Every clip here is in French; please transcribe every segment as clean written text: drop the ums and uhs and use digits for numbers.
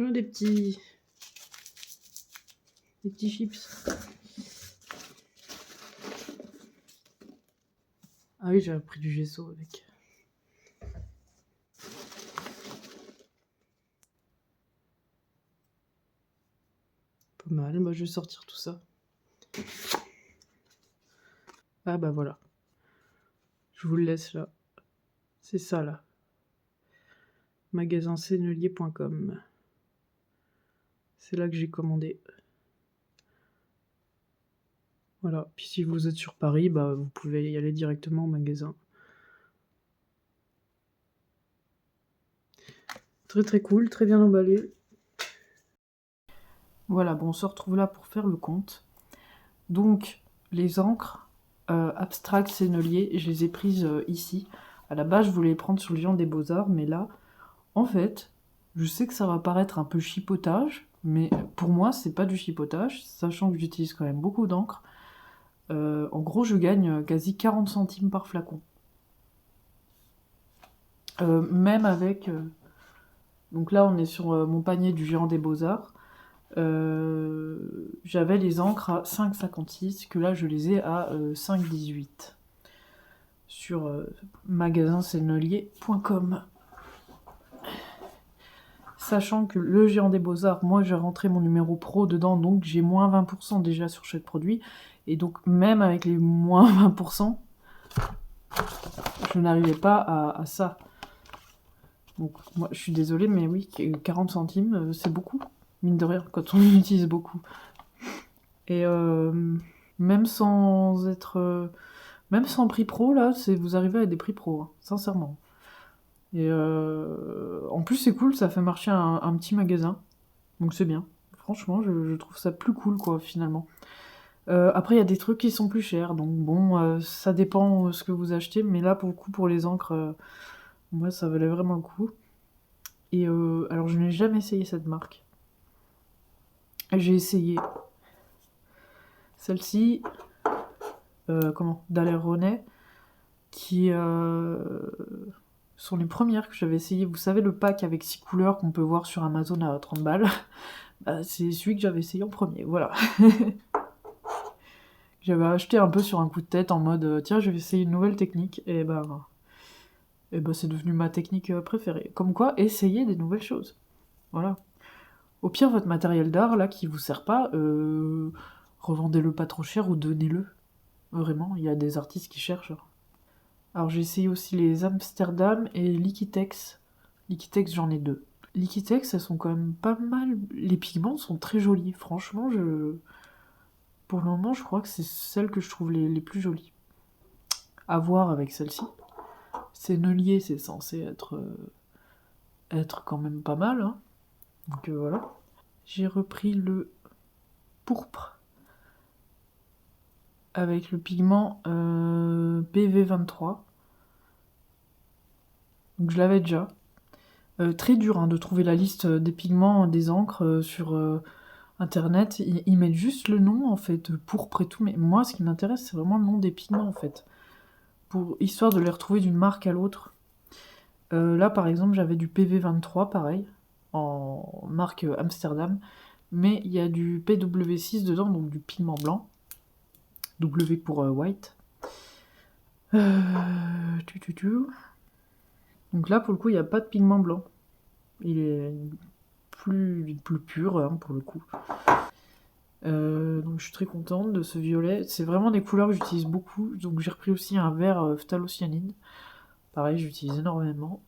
Oh, des petits chips. Ah oui, j'avais pris du gesso avec. Pas mal, bah, je vais sortir tout ça. Ah bah voilà. Je vous le laisse là. C'est ça là. Magasinsenelier.com. C'est là que j'ai commandé. Voilà. Puis si vous êtes sur Paris, bah vous pouvez y aller directement au magasin. Très très cool, très bien emballé. Voilà, bon, on se retrouve là pour faire le compte. Donc, les encres Abstract Sennelier, je les ai prises ici. À la base, je voulais les prendre sur le Géant des Beaux-Arts, mais là, en fait, je sais que ça va paraître un peu chipotage, mais pour moi, c'est pas du chipotage, sachant que j'utilise quand même beaucoup d'encre. En gros, je gagne quasi 40 centimes par flacon. Même avec... donc là, on est sur mon panier du Géant des Beaux-Arts. J'avais les encres à 5,56, que là, je les ai à 5,18. Sur magasinsenelier.com. Sachant que le Géant des Beaux-Arts, moi j'ai rentré mon numéro pro dedans, donc j'ai moins 20% déjà sur chaque produit. Et donc même avec les moins 20%, je n'arrivais pas à ça. Donc moi je suis désolée, mais oui, 40 centimes, c'est beaucoup, mine de rien, quand on utilise beaucoup. Et même sans être... même sans prix pro, là, vous arrivez à des prix pro, hein, sincèrement. Et en plus, c'est cool, ça fait marcher un petit magasin. Donc c'est bien. Franchement, je trouve ça plus cool, quoi, finalement. Après, il y a des trucs qui sont plus chers. Donc bon, ça dépend ce que vous achetez. Mais là, pour le coup, pour les encres, moi, ça valait vraiment le coup. Et alors, je n'ai jamais essayé cette marque. J'ai essayé celle-ci, Daler Ronet, qui sont les premières que j'avais essayé. Vous savez, le pack avec 6 couleurs qu'on peut voir sur Amazon à 30 balles. Bah, c'est celui que j'avais essayé en premier, voilà. J'avais acheté un peu sur un coup de tête en mode tiens, je vais essayer une nouvelle technique. Et ben c'est devenu ma technique préférée. Comme quoi, essayez des nouvelles choses. Voilà. Au pire, votre matériel d'art, là, qui vous sert pas, revendez-le pas trop cher ou donnez-le. Vraiment, il y a des artistes qui cherchent. Alors j'ai essayé aussi les Amsterdam et Liquitex. Liquitex, j'en ai 2. Liquitex, elles sont quand même pas mal. Les pigments sont très jolis. Franchement, pour le moment, je crois que c'est celles que je trouve les plus jolies. À voir avec celle-ci. Sennelier, c'est censé être quand même pas mal. Hein. Donc voilà. J'ai repris le pourpre avec le pigment PV23. Donc je l'avais déjà. Très dur hein, de trouver la liste des pigments, des encres sur internet. Ils mettent juste le nom en fait, pourpre et tout. Mais moi, ce qui m'intéresse, c'est vraiment le nom des pigments en fait. Histoire de les retrouver d'une marque à l'autre. Là, par exemple, j'avais du PV23, pareil, en marque Amsterdam, mais il y a du PW6 dedans, donc du pigment blanc. W pour white. Donc là, pour le coup, il n'y a pas de pigment blanc. Il est plus pur, hein, pour le coup. Donc je suis très contente de ce violet. C'est vraiment des couleurs que j'utilise beaucoup. Donc j'ai repris aussi un vert phthalocyanine. Pareil, j'utilise énormément.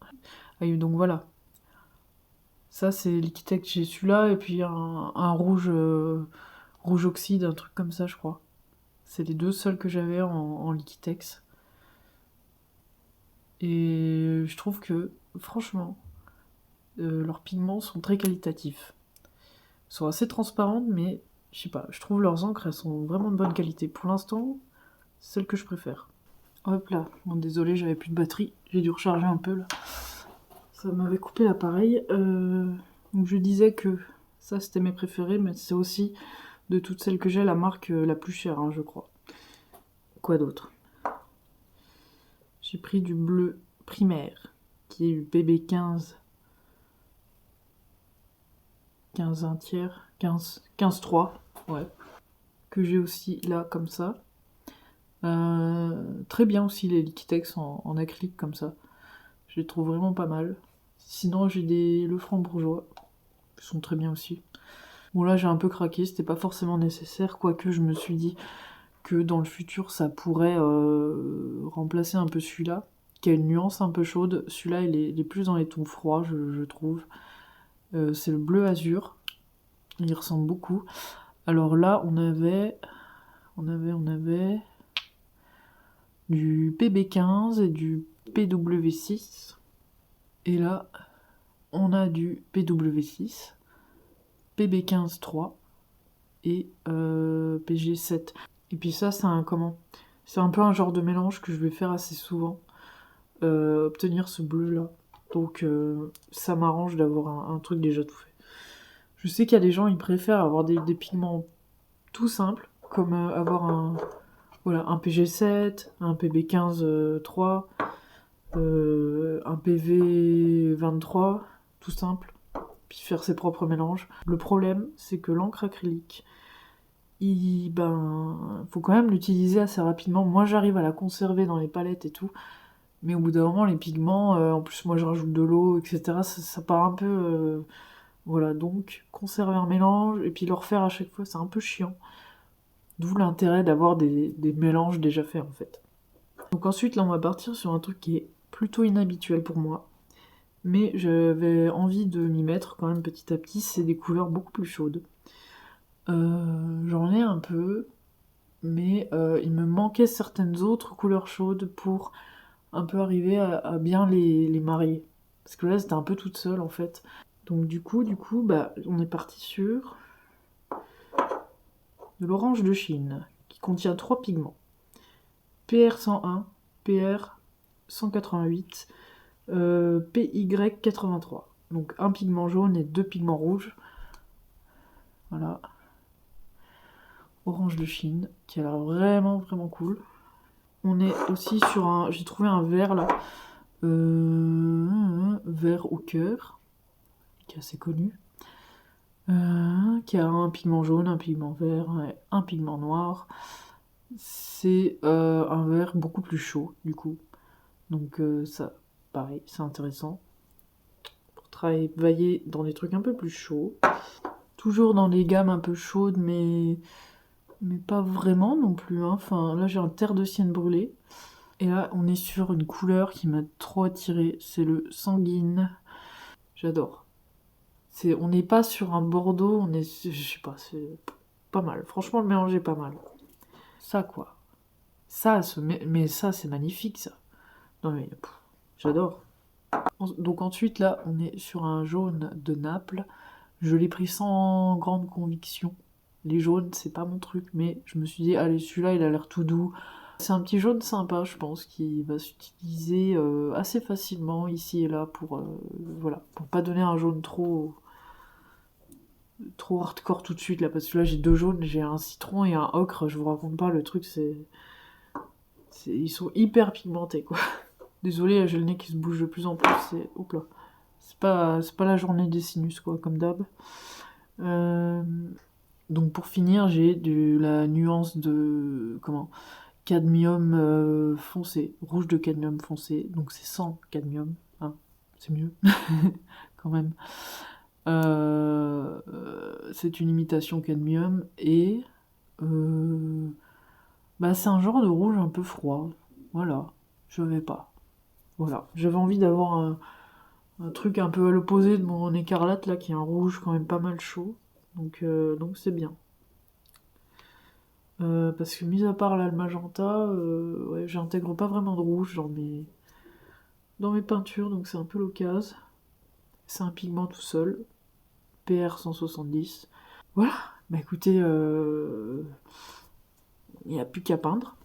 Et donc voilà. Ça, c'est Liquitex, j'ai celui-là, et puis un rouge, rouge oxyde, un truc comme ça, je crois. C'est les deux seuls que j'avais en Liquitex. Et je trouve que, franchement, leurs pigments sont très qualitatifs. Ils sont assez transparentes, mais je sais pas, je trouve leurs encres, elles sont vraiment de bonne qualité. Pour l'instant, c'est celle que je préfère. Hop là, bon désolé, j'avais plus de batterie, j'ai dû recharger un peu là. Ça m'avait coupé l'appareil. Donc je disais que ça c'était mes préférés, mais c'est aussi de toutes celles que j'ai la marque la plus chère, hein, je crois. Quoi d'autre? J'ai pris du bleu primaire, qui est du PB15. 15 un tiers, 15-3, ouais. Que j'ai aussi là, comme ça. Très bien aussi les Liquitex en acrylique comme ça. Je les trouve vraiment pas mal. Sinon j'ai des Lefranc-Bourgeois, qui sont très bien aussi. Bon là j'ai un peu craqué, c'était pas forcément nécessaire, quoique je me suis dit que dans le futur ça pourrait remplacer un peu celui-là, qui a une nuance un peu chaude. Celui-là il est plus dans les tons froids, je trouve. C'est le bleu azur, il y ressemble beaucoup. Alors là on avait du PB15 et du PW6. Et là, on a du PW6, PB15 3 et PG7. Et puis ça, c'est c'est un peu un genre de mélange que je vais faire assez souvent. Obtenir ce bleu-là. Donc ça m'arrange d'avoir un truc déjà tout fait. Je sais qu'il y a des gens, ils préfèrent avoir des pigments tout simples, comme avoir un PG7, un PB15 3, un PV23, tout simple, puis faire ses propres mélanges. Le problème, c'est que l'encre acrylique, faut quand même l'utiliser assez rapidement. Moi, j'arrive à la conserver dans les palettes et tout, mais au bout d'un moment, les pigments, en plus, moi, je rajoute de l'eau, etc., ça part un peu... voilà, donc, conserver un mélange, et puis le refaire à chaque fois, c'est un peu chiant. D'où l'intérêt d'avoir des mélanges déjà faits, en fait. Donc ensuite, là, on va partir sur un truc qui est plutôt inhabituel pour moi, mais j'avais envie de m'y mettre quand même petit à petit. C'est des couleurs beaucoup plus chaudes. J'en ai un peu, mais il me manquait certaines autres couleurs chaudes pour un peu arriver à bien les marier. Parce que là, c'était un peu toute seule, en fait. Donc du coup, on est parti sur de l'orange de Chine, qui contient 3 pigments. PR101, PR188, PY83. Donc un pigment jaune et 2 pigments rouges. Voilà. Orange de Chine, qui a l'air vraiment vraiment cool. On est aussi sur un... J'ai trouvé un vert là. Vert au cœur, qui est assez connu. Qui a un pigment jaune, un pigment vert, et un pigment noir. C'est un vert beaucoup plus chaud, du coup. Donc ça, pareil, c'est intéressant. Pour travailler dans des trucs un peu plus chauds. Toujours dans des gammes un peu chaudes, mais pas vraiment non plus. Hein. Enfin, là, j'ai un terre de sienne brûlé. Et là, on est sur une couleur qui m'a trop attirée. C'est le sanguine. J'adore. On n'est pas sur un bordeaux, on est... Je sais pas, c'est pas mal. Franchement, le mélange est pas mal. Ça, quoi. Mais ça, c'est magnifique, ça. Non, mais... j'adore. Donc ensuite, là, on est sur un jaune de Naples. Je l'ai pris sans grande conviction. Les jaunes, c'est pas mon truc, mais je me suis dit, allez, celui-là, il a l'air tout doux. C'est un petit jaune sympa, je pense, qui va s'utiliser assez facilement ici et là pour pas donner un jaune trop hardcore tout de suite là, parce que là j'ai 2 jaunes, j'ai un citron et un ocre. Je vous raconte pas, le truc ils sont hyper pigmentés quoi. Désolée, j'ai le nez qui se bouge de plus en plus. Hop là. C'est pas la journée des sinus quoi, comme d'hab. Donc pour finir, j'ai de la nuance de cadmium foncé, rouge de cadmium foncé, donc c'est sans cadmium, hein, c'est mieux quand même. C'est une imitation cadmium et c'est un genre de rouge un peu froid. Voilà, j'avais envie d'avoir un truc un peu à l'opposé de mon écarlate là, qui est un rouge quand même pas mal chaud, donc c'est bien. Parce que mis à part là le magenta, j'intègre pas vraiment de rouge dans mes peintures, donc c'est un peu l'occasion. C'est un pigment tout seul, PR170. Voilà, bah écoutez, il n'y a plus qu'à peindre.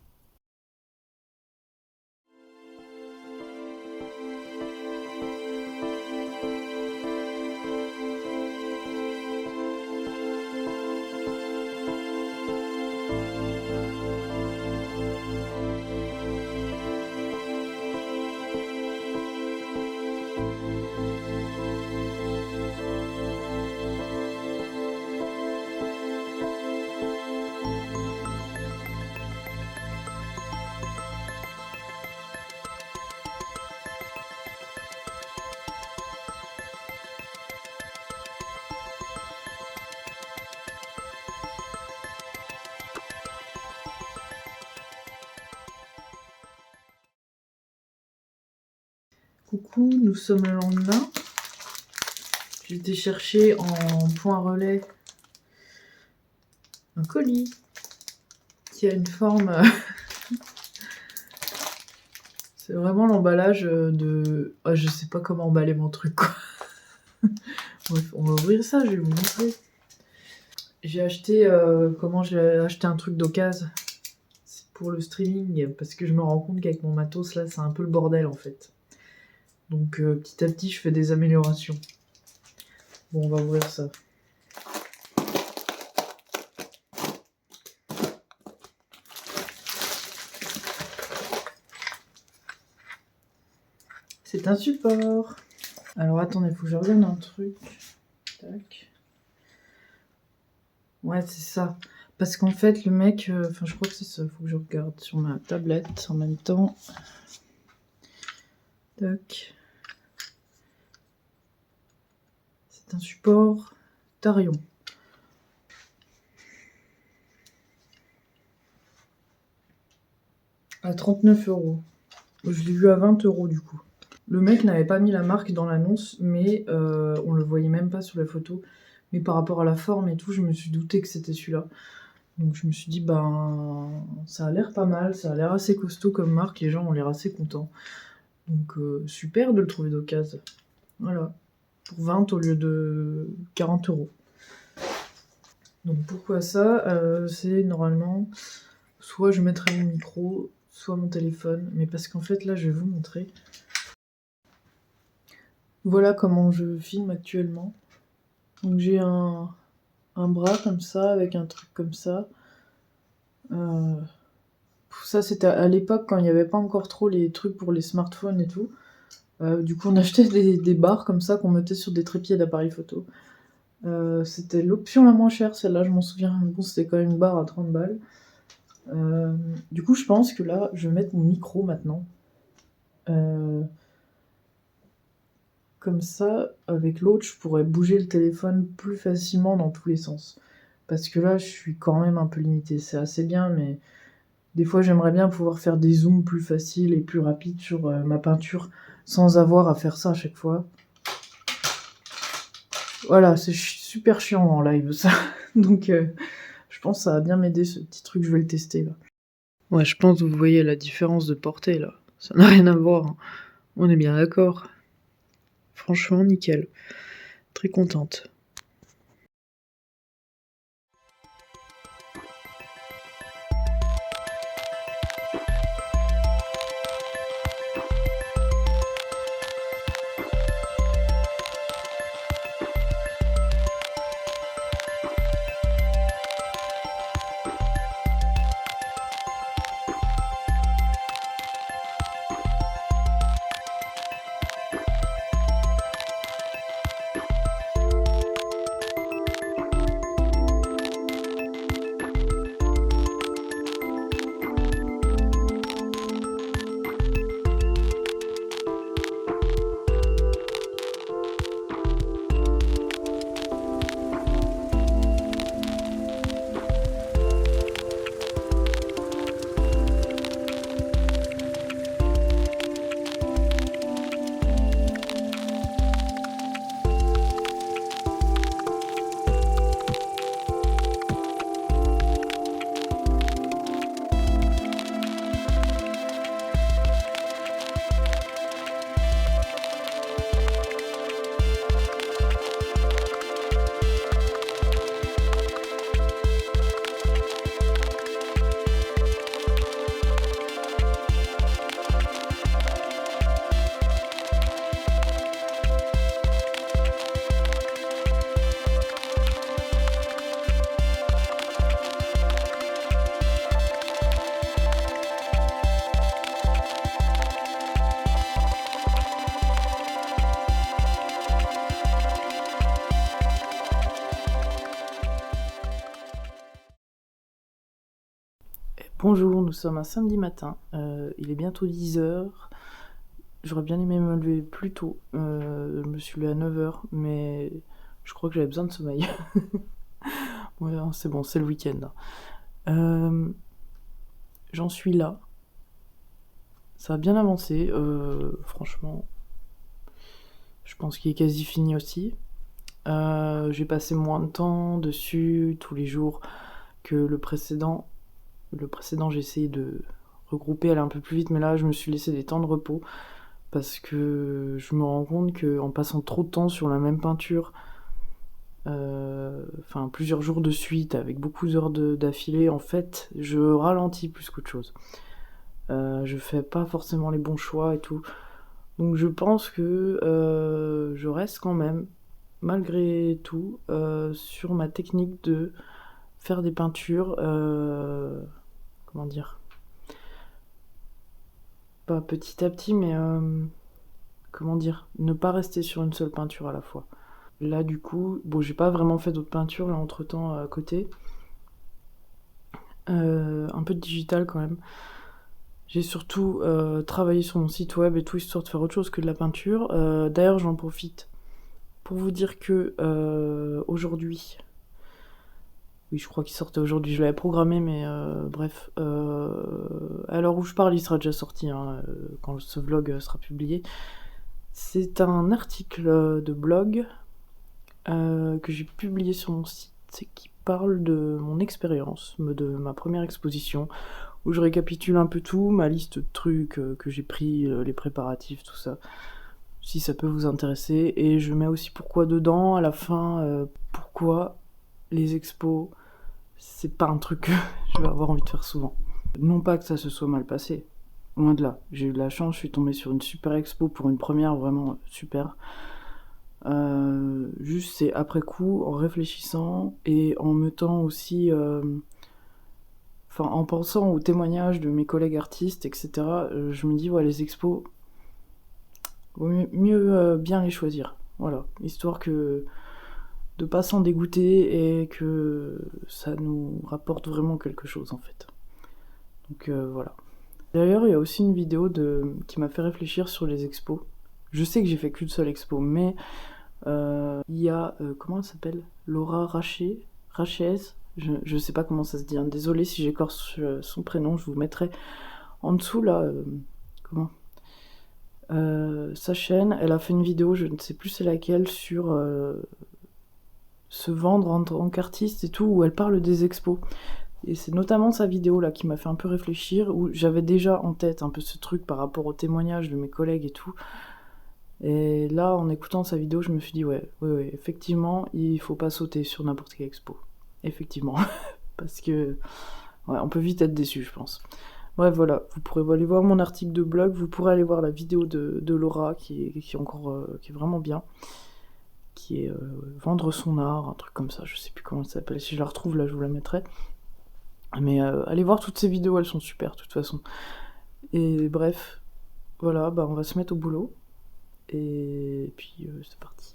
Coucou, nous sommes le lendemain. J'ai été chercher en point relais un colis qui a une forme... C'est vraiment l'emballage de... Oh, je sais pas comment emballer mon truc, quoi. Bref, on va ouvrir ça, je vais vous montrer. J'ai acheté... comment j'ai acheté un truc d'occasion. C'est pour le streaming, parce que je me rends compte qu'avec mon matos, là, c'est un peu le bordel, en fait. Donc, petit à petit, je fais des améliorations. Bon, on va ouvrir ça. C'est un support. Alors attendez, faut que je regarde un truc. Tac. Ouais, c'est ça. Parce qu'en fait, le mec... Enfin, je crois que c'est ça. Faut que je regarde sur ma tablette en même temps. Tac. C'est un support Tarion. À 39 €. Je l'ai vu à 20 € du coup. Le mec n'avait pas mis la marque dans l'annonce, mais on le voyait même pas sur la photo. Mais par rapport à la forme et tout, je me suis douté que c'était celui-là. Donc je me suis dit, ben, ça a l'air pas mal, ça a l'air assez costaud comme marque, les gens ont l'air assez contents. Donc super de le trouver d'occasion. Voilà. Pour 20 au lieu de 40 €. Donc pourquoi ça c'est normalement, soit je mettrai mon micro, soit mon téléphone, mais parce qu'en fait là je vais vous montrer. Voilà comment je filme actuellement. Donc j'ai un bras comme ça, avec un truc comme ça. Ça c'était à l'époque quand il n'y avait pas encore trop les trucs pour les smartphones et tout. Du coup on achetait des barres comme ça qu'on mettait sur des trépieds d'appareil photo. C'était l'option la moins chère, celle-là je m'en souviens. Bon, c'était quand même une barre à 30 balles. Du coup je pense que là je vais mettre mon micro maintenant. Comme ça, avec l'autre, je pourrais bouger le téléphone plus facilement dans tous les sens. Parce que là, je suis quand même un peu limitée. C'est assez bien, mais des fois, j'aimerais bien pouvoir faire des zooms plus faciles et plus rapides sur ma peinture sans avoir à faire ça à chaque fois. Voilà, c'est super chiant en live, ça. Donc, je pense que ça va bien m'aider, ce petit truc. Je vais le tester, là. Ouais, je pense que vous voyez la différence de portée, là. Ça n'a rien à voir, hein. On est bien d'accord. Franchement, nickel. Très contente. Bonjour, nous sommes un samedi matin, il est bientôt 10 h. J'aurais bien aimé me lever plus tôt, je me suis levée à 9 h, mais je crois que j'avais besoin de sommeil. Ouais, c'est bon, c'est le week-end. J'en suis là, ça a bien avancé, franchement, Je pense qu'il est quasi fini aussi. J'ai passé moins de temps dessus tous les jours que le précédent. Le précédent, j'ai essayé de regrouper, aller un peu plus vite, mais là, je me suis laissé des temps de repos parce que je me rends compte qu'en passant trop de temps sur la même peinture, plusieurs jours de suite, avec beaucoup d'heures d'affilée, en fait, je ralentis plus qu'autre chose. Je fais pas forcément les bons choix et tout. Donc je pense que je reste quand même, malgré tout, sur ma technique de faire des peintures, comment dire, pas petit à petit, mais comment dire, ne pas rester sur une seule peinture à la fois. Là du coup, bon, j'ai pas vraiment fait d'autres peintures là entre temps à côté, un peu de digital quand même. J'ai surtout travaillé sur mon site web et tout, histoire de faire autre chose que de la peinture. D'ailleurs, j'en profite pour vous dire que aujourd'hui, oui, je crois qu'il sortait aujourd'hui, je l'avais programmé, mais bref, à l'heure où je parle, il sera déjà sorti, hein, quand ce vlog sera publié. C'est un article de blog que j'ai publié sur mon site qui parle de mon expérience, de ma première exposition, où je récapitule un peu tout, ma liste de trucs que j'ai pris, les préparatifs, tout ça, si ça peut vous intéresser. Et je mets aussi pourquoi dedans, à la fin, pourquoi les expos, c'est pas un truc que je vais avoir envie de faire souvent. Non pas que ça se soit mal passé, loin de là. J'ai eu de la chance, je suis tombée sur une super expo pour une première vraiment super. Juste c'est après coup, en réfléchissant et en mettant aussi... en pensant aux témoignages de mes collègues artistes, etc., je me dis, ouais, les expos, vaut mieux bien les choisir. Voilà, histoire que de pas s'en dégoûter et que ça nous rapporte vraiment quelque chose, en fait. Donc voilà. D'ailleurs, il y a aussi une vidéo qui m'a fait réfléchir sur les expos. Je sais que j'ai fait qu'une seule expo, mais il y a, comment elle s'appelle, Laura Rachez, je sais pas comment ça se dit, hein. Désolée si j'écorche son prénom, je vous mettrai en dessous là, sa chaîne. Elle a fait une vidéo, je ne sais plus c'est laquelle, sur se vendre en tant qu'artiste et tout, où elle parle des expos. Et c'est notamment sa vidéo là qui m'a fait un peu réfléchir, où j'avais déjà en tête un peu ce truc par rapport aux témoignages de mes collègues et tout. Et là, en écoutant sa vidéo, je me suis dit, ouais, effectivement, il faut pas sauter sur n'importe quelle expo. Effectivement. Parce que, ouais, on peut vite être déçu, je pense. Bref, voilà, vous pourrez aller voir mon article de blog, vous pourrez aller voir la vidéo de Laura, qui est vraiment bien, qui est Vendre son art, un truc comme ça, je sais plus comment elle s'appelle, si je la retrouve, là, je vous la mettrai. Mais allez voir toutes ces vidéos, elles sont super, de toute façon. Et bref, voilà, bah on va se mettre au boulot. Et puis c'est parti.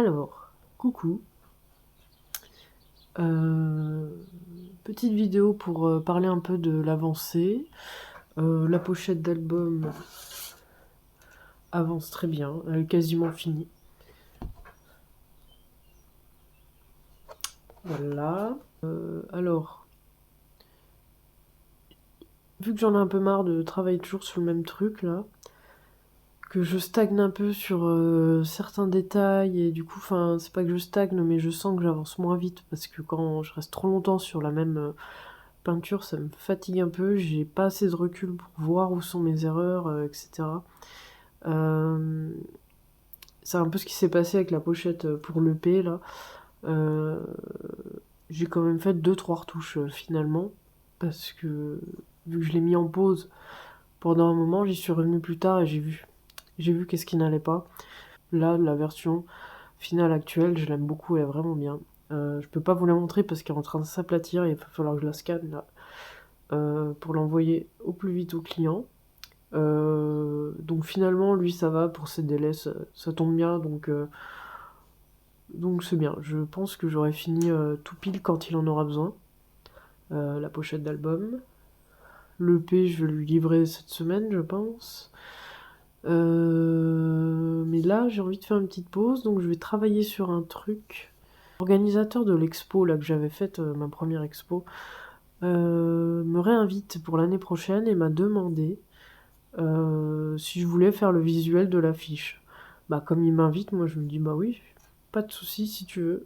Alors, coucou. Petite vidéo pour parler un peu de l'avancée. La pochette d'album avance très bien, elle est quasiment finie. Voilà. Alors, vu que j'en ai un peu marre de travailler toujours sur le même truc là, que je stagne un peu sur certains détails et du coup, enfin, c'est pas que je stagne, mais je sens que j'avance moins vite parce que quand je reste trop longtemps sur la même peinture, ça me fatigue un peu, j'ai pas assez de recul pour voir où sont mes erreurs, etc. C'est un peu ce qui s'est passé avec la pochette pour l'EP là. J'ai quand même fait 2-3 retouches finalement, parce que vu que je l'ai mis en pause pendant un moment, j'y suis revenue plus tard et j'ai vu qu'est-ce qui n'allait pas. Là, la version finale actuelle, je l'aime beaucoup, elle est vraiment bien. Je peux pas vous la montrer parce qu'elle est en train de s'aplatir et il va falloir que je la scanne là, pour l'envoyer au plus vite au client. Donc finalement, lui, ça va pour ses délais, ça tombe bien, donc c'est bien. Je pense que j'aurai fini tout pile quand il en aura besoin. La pochette d'album. L'EP, je vais lui livrer cette semaine, je pense. Mais là, j'ai envie de faire une petite pause, donc je vais travailler sur un truc. L'organisateur de l'expo, là, que j'avais faite, ma première expo, me réinvite pour l'année prochaine et m'a demandé si je voulais faire le visuel de l'affiche. Bah, comme il m'invite, moi je me dis bah oui, pas de souci si tu veux.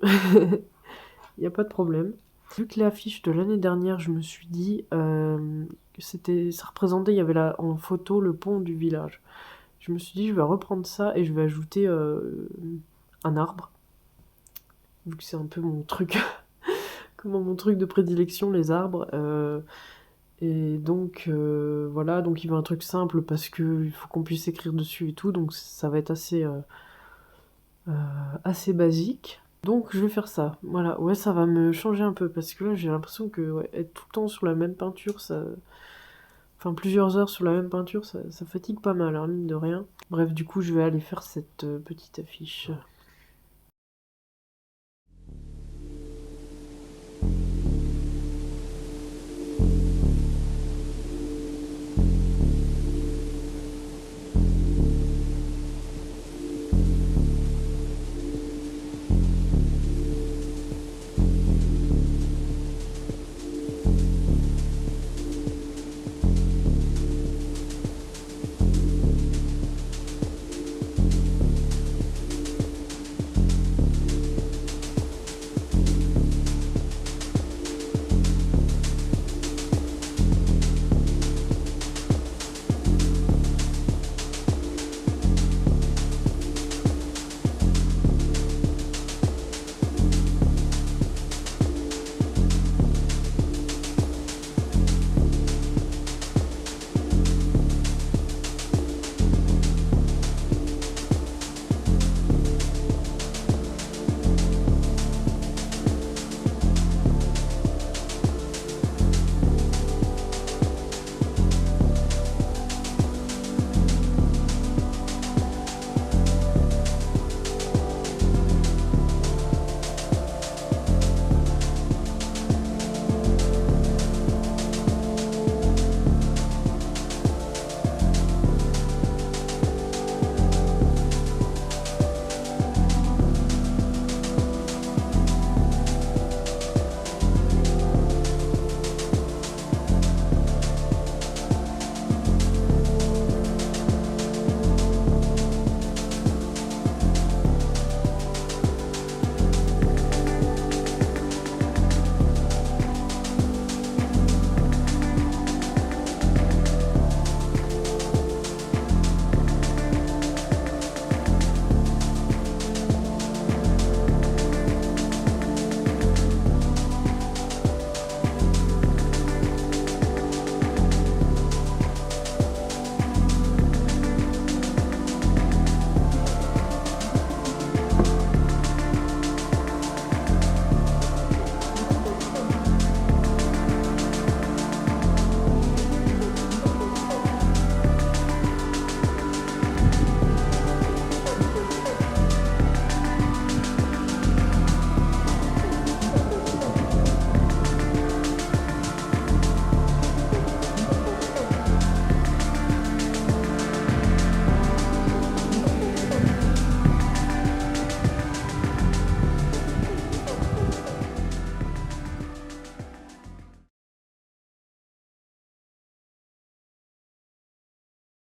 Il n'y a pas de problème. Vu que l'affiche de l'année dernière, je me suis dit que ça représentait, il y avait là en photo le pont du village. Je me suis dit je vais reprendre ça et je vais ajouter un arbre. Vu que c'est un peu mon truc, comment mon truc de prédilection, les arbres. Et donc voilà, donc il veut un truc simple parce qu'il faut qu'on puisse écrire dessus et tout, donc ça va être assez basique. Donc je vais faire ça, voilà, ouais ça va me changer un peu parce que là j'ai l'impression que ouais, être tout le temps sur la même peinture, ça... Enfin plusieurs heures sur la même peinture, ça fatigue pas mal, hein, mine de rien. Bref, du coup je vais aller faire cette petite affiche.